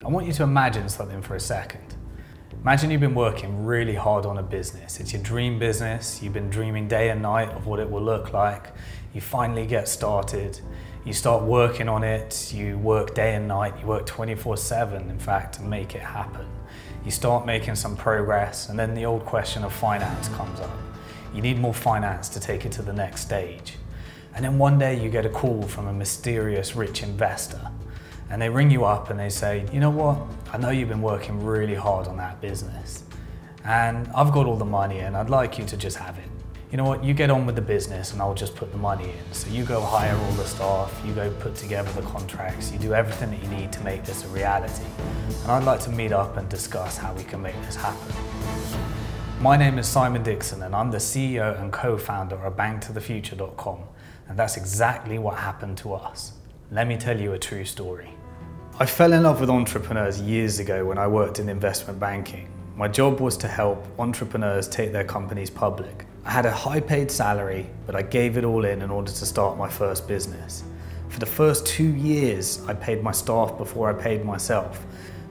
I want you to imagine something for a second. Imagine you've been working really hard on a business. It's your dream business. You've been dreaming day and night of what it will look like. You finally get started. You start working on it. You work day and night. You work 24/7, in fact, to make it happen. You start making some progress, and then the old question of finance comes up. You need more finance to take it to the next stage. And then one day you get a call from a mysterious rich investor. And they ring you up and they say, you know what, I know you've been working really hard on that business and I've got all the money and I'd like you to just have it. You know what, you get on with the business and I'll just put the money in. So you go hire all the staff, you go put together the contracts, you do everything that you need to make this a reality. And I'd like to meet up and discuss how we can make this happen. My name is Simon Dixon and I'm the CEO and co-founder of BnkToTheFuture.com. And that's exactly what happened to us. Let me tell you a true story. I fell in love with entrepreneurs years ago when I worked in investment banking. My job was to help entrepreneurs take their companies public. I had a high paid salary, but I gave it all in order to start my first business. For the first 2 years, I paid my staff before I paid myself.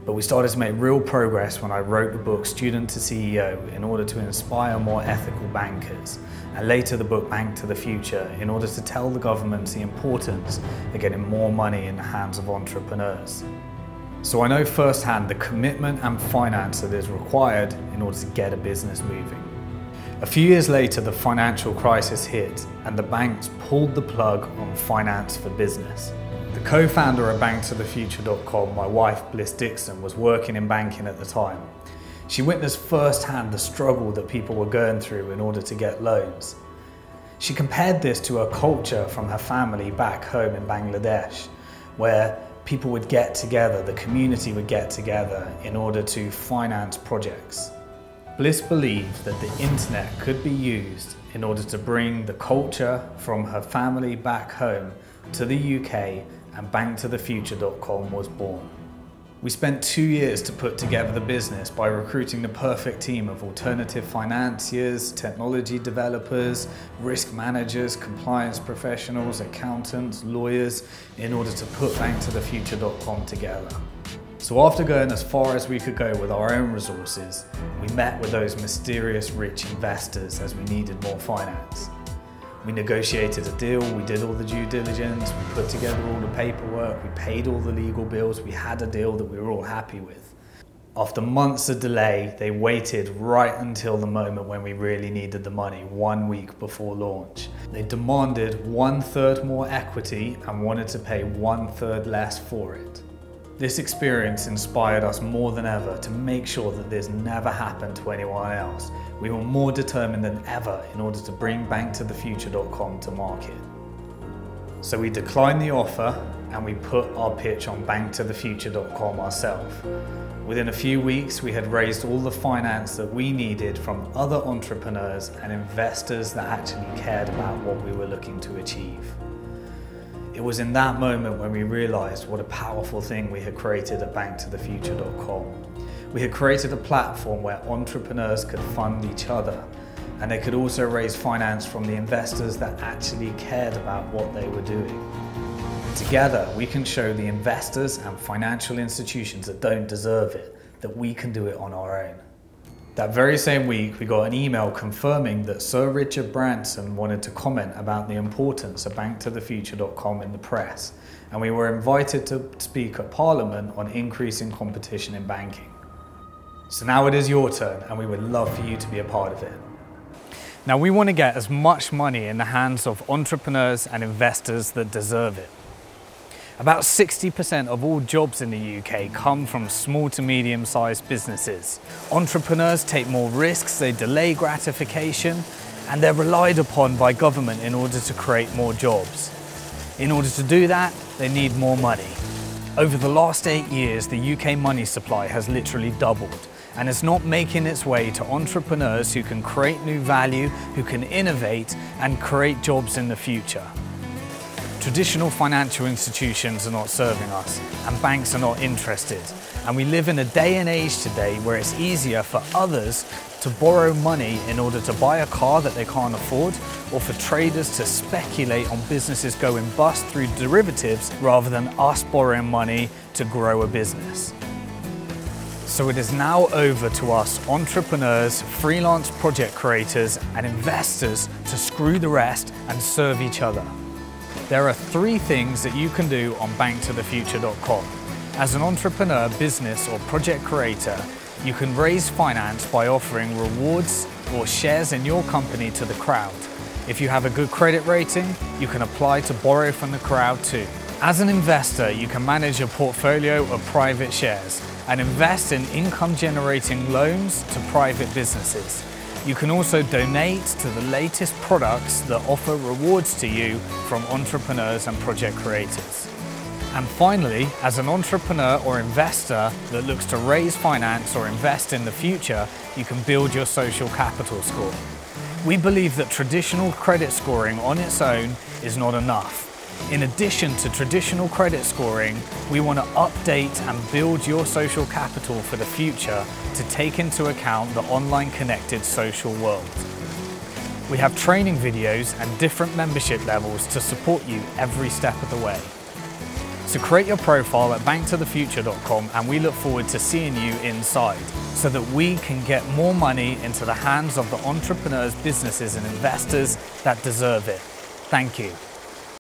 But we started to make real progress when I wrote the book Student to CEO in order to inspire more ethical bankers, and later the book Bank to the Future in order to tell the governments the importance of getting more money in the hands of entrepreneurs. So I know firsthand the commitment and finance that is required in order to get a business moving. A few years later, the financial crisis hit and the banks pulled the plug on finance for business. The co-founder of BnkToTheFuture.com, my wife Bliss Dixon, was working in banking at the time. She witnessed firsthand the struggle that people were going through in order to get loans. She compared this to a culture from her family back home in Bangladesh, where people would get together, the community would get together in order to finance projects. Bliss believed that the internet could be used in order to bring the culture from her family back home to the UK, and BnkToTheFuture.com was born. We spent 2 years to put together the business by recruiting the perfect team of alternative financiers, technology developers, risk managers, compliance professionals, accountants, lawyers, in order to put BnkToTheFuture.com together. So after going as far as we could go with our own resources, we met with those mysterious rich investors as we needed more finance. We negotiated a deal, we did all the due diligence, we put together all the paperwork, we paid all the legal bills, we had a deal that we were all happy with. After months of delay, they waited right until the moment when we really needed the money, 1 week before launch. They demanded 1/3 more equity and wanted to pay 1/3 less for it. This experience inspired us more than ever to make sure that this never happened to anyone else. We were more determined than ever in order to bring BnkToTheFuture.com to market. So we declined the offer and we put our pitch on BnkToTheFuture.com ourselves. Within a few weeks, we had raised all the finance that we needed from other entrepreneurs and investors that actually cared about what we were looking to achieve. It was in that moment when we realized what a powerful thing we had created at BnkToTheFuture.com. We had created a platform where entrepreneurs could fund each other, and they could also raise finance from the investors that actually cared about what they were doing. Together, we can show the investors and financial institutions that don't deserve it that we can do it on our own. That very same week, we got an email confirming that Sir Richard Branson wanted to comment about the importance of BnkToTheFuture.com in the press, and we were invited to speak at Parliament on increasing competition in banking. So now it is your turn, and we would love for you to be a part of it. Now we want to get as much money in the hands of entrepreneurs and investors that deserve it. About 60% of all jobs in the UK come from small to medium-sized businesses. Entrepreneurs take more risks, they delay gratification, and they're relied upon by government in order to create more jobs. In order to do that, they need more money. Over the last 8 years, the UK money supply has literally doubled, and it's not making its way to entrepreneurs who can create new value, who can innovate and create jobs in the future. Traditional financial institutions are not serving us, and banks are not interested. And we live in a day and age today where it's easier for others to borrow money in order to buy a car that they can't afford, or for traders to speculate on businesses going bust through derivatives rather than us borrowing money to grow a business. So it is now over to us entrepreneurs, freelance project creators, and investors to screw the rest and serve each other. There are 3 things that you can do on BnkToTheFuture.com. As an entrepreneur, business, or project creator, you can raise finance by offering rewards or shares in your company to the crowd. If you have a good credit rating, you can apply to borrow from the crowd too. As an investor, you can manage a portfolio of private shares and invest in income-generating loans to private businesses. You can also donate to the latest products that offer rewards to you from entrepreneurs and project creators. And finally, as an entrepreneur or investor that looks to raise finance or invest in the future, you can build your social capital score. We believe that traditional credit scoring on its own is not enough. In addition to traditional credit scoring, we want to update and build your social capital for the future to take into account the online connected social world. We have training videos and different membership levels to support you every step of the way. So create your profile at BnkToTheFuture.com and we look forward to seeing you inside so that we can get more money into the hands of the entrepreneurs, businesses and investors that deserve it. Thank you.